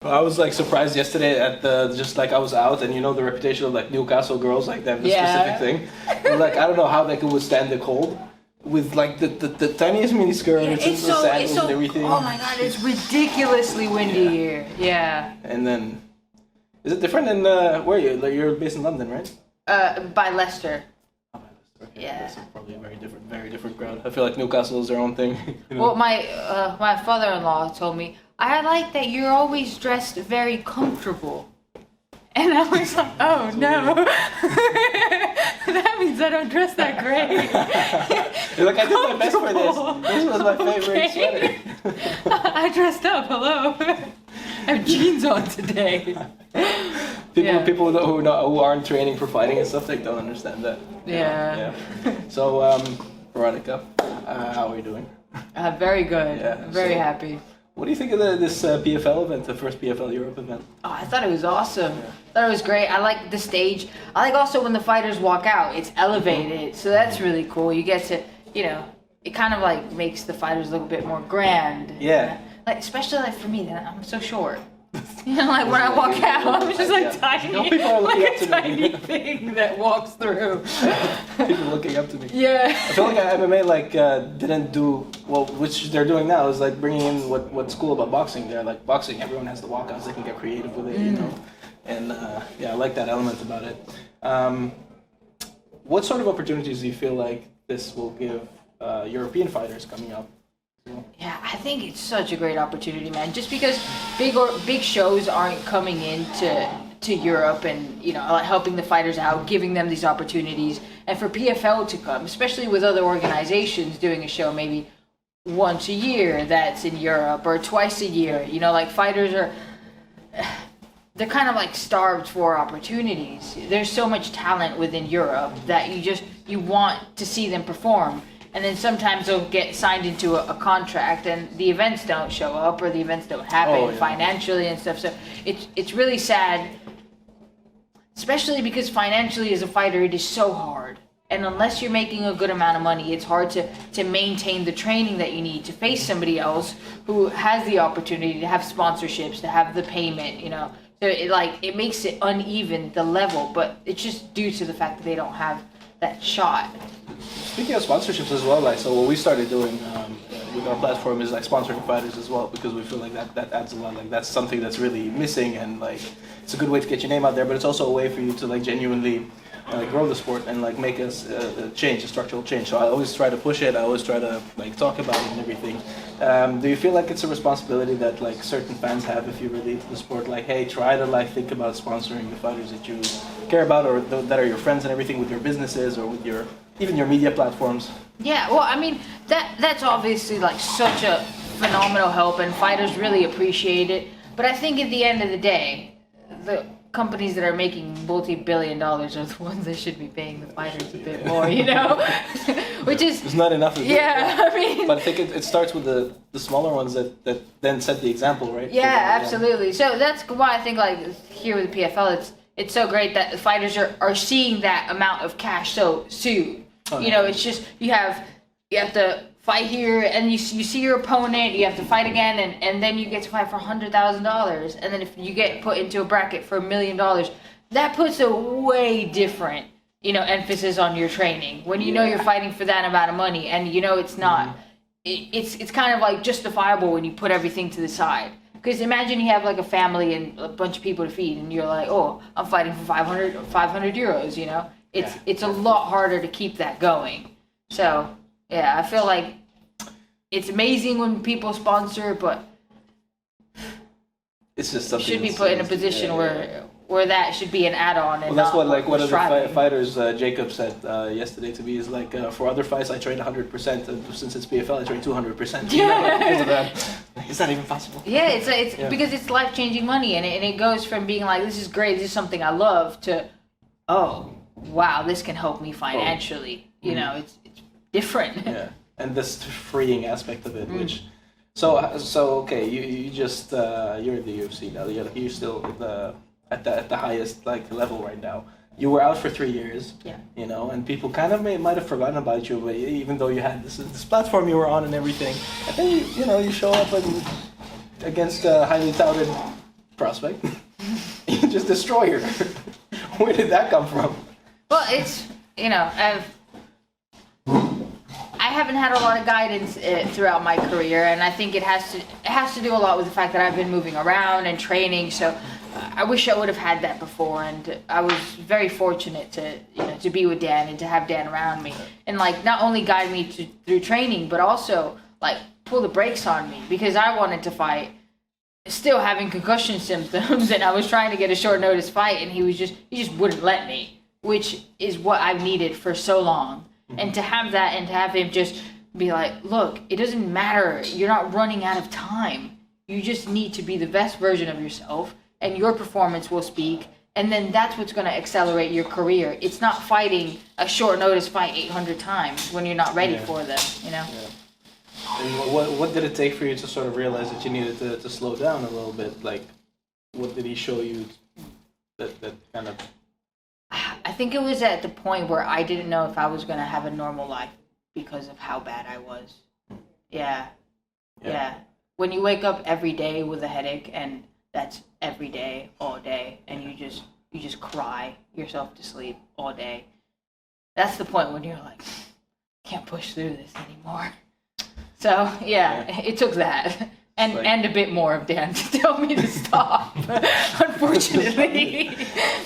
I was like surprised yesterday at the just like I was out and the reputation of like Newcastle girls, like they have this specific thing. And, like I don't know how they could withstand the cold with like the tiniest mini skirts and the sandals and everything. Oh my god, it's ridiculously windy here. Yeah. And then is it different than where are you? Like you're based in London, right? By Leicester. Oh, by Leicester. Okay. Yeah. That's probably a very different crowd. I feel like Newcastle is their own thing. Well, my father-in-law told me, I like that you're always dressed very comfortable. And I was like, oh no. That means I don't dress that great. You're like, I did my best for this. This was my favorite sweater. I dressed up, hello. I have jeans on today. People who aren't training for fighting and stuff, they don't understand that. Yeah. So, Veronica, how are you doing? Very good. Yeah, I'm very happy. What do you think of this PFL event, the first PFL Europe event? Oh, I thought it was awesome. I thought it was great. I like the stage. I like also when the fighters walk out, it's elevated. So that's really cool. You get to, it kind of like makes the fighters look a bit more grand. Yeah. Like, especially like for me, I'm so short. Like when I walk out, I'm just like tiny, people are looking like up to a tiny thing that walks through. People looking up to me. Yeah. I feel like MMA didn't do well, which they're doing now is like bringing in what's cool about boxing. They're like boxing, everyone has the walkouts, they can get creative with it, And I like that element about it. What sort of opportunities do you feel like this will give European fighters coming up? Yeah, I think it's such a great opportunity, man. Just because big shows aren't coming to Europe and helping the fighters out, giving them these opportunities, and for PFL to come, especially with other organizations doing a show maybe once a year that's in Europe or twice a year. Like fighters they're kind of like starved for opportunities. There's so much talent within Europe that you want to see them perform. And then sometimes they'll get signed into a contract and the events don't show up or the events don't happen financially and stuff. So it's really sad, especially because financially as a fighter, it is so hard. And unless you're making a good amount of money, it's hard to maintain the training that you need to face somebody else who has the opportunity to have sponsorships, to have the payment, So it makes it uneven, the level, but it's just due to the fact that they don't have that shot. Speaking of sponsorships as well, so what we started doing with our platform is sponsoring fighters as well, because we feel like that adds a lot. Like that's something that's really missing, and it's a good way to get your name out there. But it's also a way for you to genuinely grow the sport and make a structural change. So I always try to push it. I always try to talk about it and everything. Do you feel like it's a responsibility that certain fans have if you relate to the sport? Hey, try to think about sponsoring the fighters that you care about or that are your friends and everything with your businesses or with even your media platforms. Yeah, well, I mean that's obviously such a phenomenal help, and fighters really appreciate it. But I think at the end of the day, the companies that are making multi-billion dollars are the ones that should be paying the fighters a bit more, which is it's not enough. I mean, but I think it starts with the smaller ones that then set the example, right? Yeah, absolutely. So that's why I think here with the PFL, it's so great that the fighters are seeing that amount of cash so soon. It's just you have to fight here, and you see your opponent, you have to fight again, and then you get to fight for $100,000, and then if you get put into a bracket for $1 million, that puts a way different emphasis on your training when you're fighting for that amount of money, and it's not it's kind of justifiable when you put everything to the side. Because imagine you have a family and a bunch of people to feed, and you're oh, I'm fighting for 500 euros, It's a lot harder to keep that going. So, yeah, I feel like it's amazing when people sponsor, but it's just something should be put in a position where that should be an add-on. And that's what one of the fighters, Jacob, said yesterday to me is for other fights I train 100%, and since it's PFL I train 200%. Is that even possible? Yeah, it's because it's life-changing money, and it goes from being this is great, this is something I love, to oh wow, this can help me financially. It's different. Yeah, and this freeing aspect of it, which so okay, you just you're in the UFC now. You're still at the highest level right now. You were out for 3 years. Yeah. And people kind of might have forgotten about you, but even though you had this platform you were on and everything, and then you show up against highly touted prospect. You just destroy her. Where did that come from? Well, it's, I haven't had a lot of guidance throughout my career, and I think it has to do a lot with the fact that I've been moving around and training. So I wish I would have had that before, and I was very fortunate to be with Dan and to have Dan around me, and like not only guide me through training, but also like pull the brakes on me, because I wanted to fight, still having concussion symptoms, and I was trying to get a short notice fight, and he just wouldn't let me, which is what I've needed for so long. And to have that, and to have him just be like, look, it doesn't matter. You're not running out of time. You just need to be the best version of yourself, and your performance will speak. And then that's what's going to accelerate your career. It's not fighting a short notice fight 800 times when you're not ready for them, Yeah. And what did it take for you to sort of realize that you needed to slow down a little bit? Like, what did he show you that kind of... I think it was at the point where I didn't know if I was going to have a normal life because of how bad I was. Yeah. When you wake up every day with a headache, and that's every day, all day, and you just cry yourself to sleep all day, that's the point when you're like, can't push through this anymore. So, it took that. And a bit more of Dan to tell me to stop, unfortunately.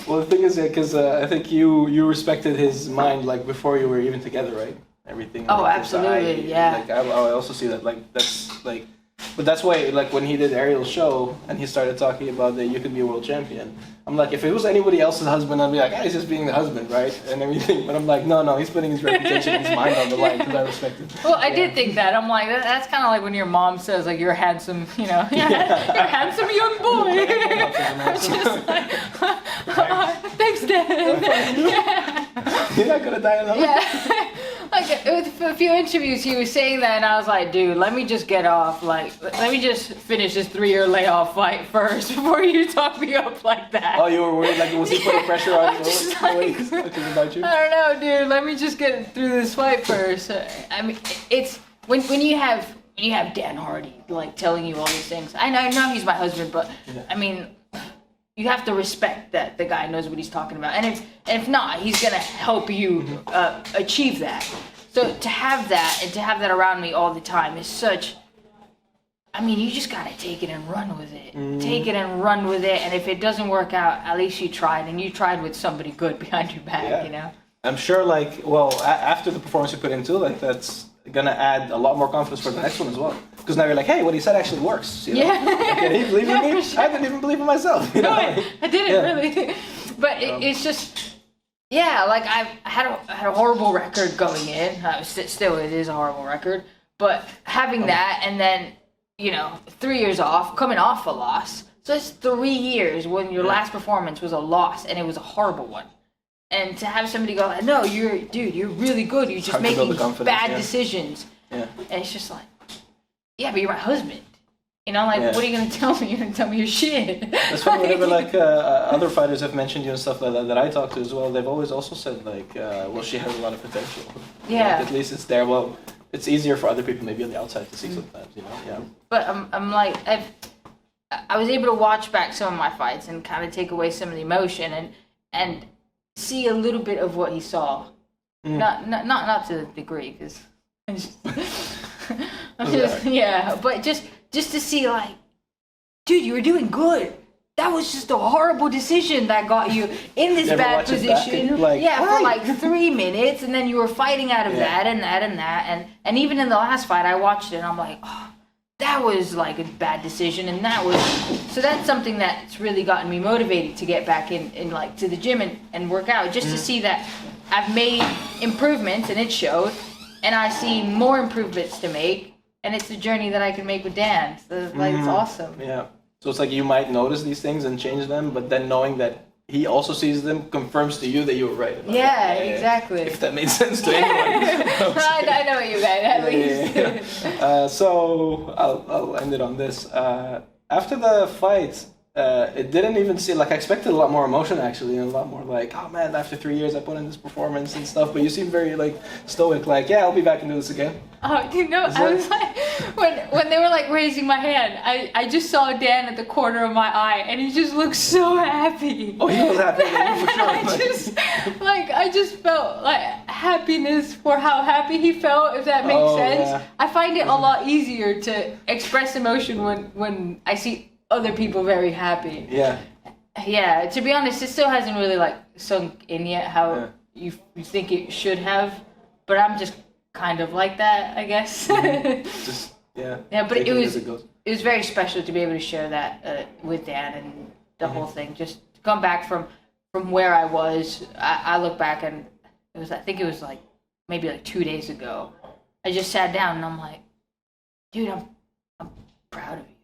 Well, the thing is, because I think you respected his mind, like, before you were even together, right? Everything. Oh, like, absolutely, yeah. Like, I also see that, like, that's, like... But that's why, like, when he did Ariel's show, and he started talking about that you could be a world champion, I'm like, if it was anybody else's husband, I'd be like, he's just being the husband, right? And everything. But I'm like, no, he's putting his reputation and his mind on the line, because I respect him. Well, I did think that. I'm like, that's kind of like when your mom says, like, you're a handsome, you're a handsome young boy. I'm just like, thanks, Dad. You're not going to die alone. Yeah. Like, with a few interviews, he was saying that, and I was like, dude, let me just get off. Like, let me just finish this 3-year layoff fight first before you talk me up like that. Oh, you were worried? Like, was he putting pressure on you? Just like, about you? I don't know, dude. Let me just get through this fight first. I mean, it's when you have Dan Hardy, like, telling you all these things. I know he's my husband, but, I mean... You have to respect that the guy knows what he's talking about, and if not, he's gonna help you achieve that. So to have that, and to have that around me all the time is such. I mean, you just gotta take it and run with it. Take it and run with it, and if it doesn't work out, at least you tried, and you tried with somebody good behind your back. I'm sure, like, after the performance you put into, like, that's gonna add a lot more confidence for the next one as well. Because now you're like, hey, what he said actually works. Yeah. Can he believe in me? Sure. I didn't even believe in myself. No, I didn't really. But it's just, like, I had a horrible record going in. Still, it is a horrible record. But having that, and then, 3 years off, coming off a loss. So it's 3 years when your last performance was a loss, and it was a horrible one. And to have somebody go, no, you're really good. You're just making bad decisions. Yeah. And it's just like, but you're my husband. What are you going to tell me? You're going to tell me your shit. That's funny. Whenever, like, other fighters have mentioned you and stuff like that I talk to as well, they've always also said, like, she has a lot of potential. Yeah. Like, at least it's there. Well, it's easier for other people maybe on the outside to see sometimes, Yeah. But I'm like, I was able to watch back some of my fights and kind of take away some of the emotion and see a little bit of what he saw. Not to the degree, because but just to see, like, dude, you were doing good. That was just a horrible decision that got you in this bad position. For like 3 minutes, and then you were fighting out of that and that and that, and even in the last fight, I watched it and I'm like, that was like a bad decision, and that's something that's really gotten me motivated to get back in like to the gym and work out, just to see that I've made improvements, and it showed, and I see more improvements to make, and it's a journey that I can make with Dan. So it's awesome. Yeah. So it's like you might notice these things and change them, but then knowing that he also sees them confirms to you that you were right about it. Exactly. If that made sense to anyone. I know what you meant, at least. So I'll end it on this. After the fight, it didn't even seem like I expected a lot more emotion actually, and a lot more like, oh man, after 3 years I put in this performance and stuff. But you seem very like stoic, like yeah, I'll be back and do this again. Oh, you know, I was like, when they were like raising my hand, I just saw Dan at the corner of my eye, and he just looked so happy. Oh, he was happy for sure. I just felt like happiness for how happy he felt, if that makes sense. Yeah. I find it a lot easier to express emotion when I see other people very happy. Yeah. Yeah, to be honest, it still hasn't really like sunk in yet how you think it should have, but I'm just kind of like that, I guess. Just yeah. Yeah, but it was it was very special to be able to share that with Dan and the whole thing. Just to come back from where I was. I look back and I think it was like maybe like 2 days ago. I just sat down and I'm like, dude, I'm proud of you.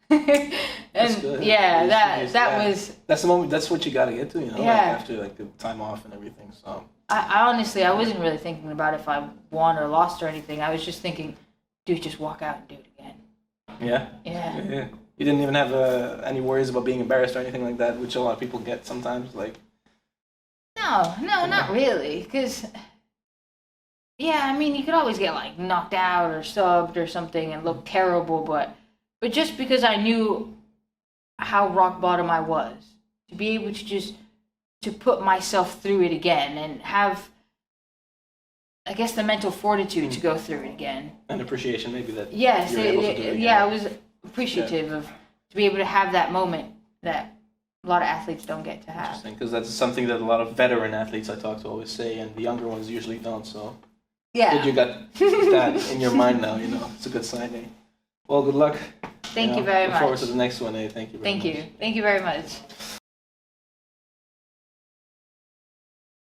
And That's good. yeah, that was that's the moment. That's what you gotta get to, you know. Yeah. Like, after like the time off and everything. So. I honestly, I wasn't really thinking about if I won or lost or anything. I was just thinking, dude, just walk out and do it again. Yeah. Yeah. You didn't even have any worries about being embarrassed or anything like that, which a lot of people get sometimes. Like. No, not really. Because, yeah, I mean, you could always get like knocked out or subbed or something and look terrible, but just because I knew how rock bottom I was, to be able to just to put myself through it again and have, I guess, the mental fortitude to go through it again. And appreciation, maybe that. Yes, you're able to do it I was appreciative of to be able to have that moment that a lot of athletes don't get to have. Interesting, because that's something that a lot of veteran athletes I talk to always say, and the younger ones usually don't. So, yeah, good you got that in your mind now. You know, it's a good sign. Eh? Well, good luck. Thank you very look much. Forward to the next one. Eh? Thank you. Very much. Thank you very much.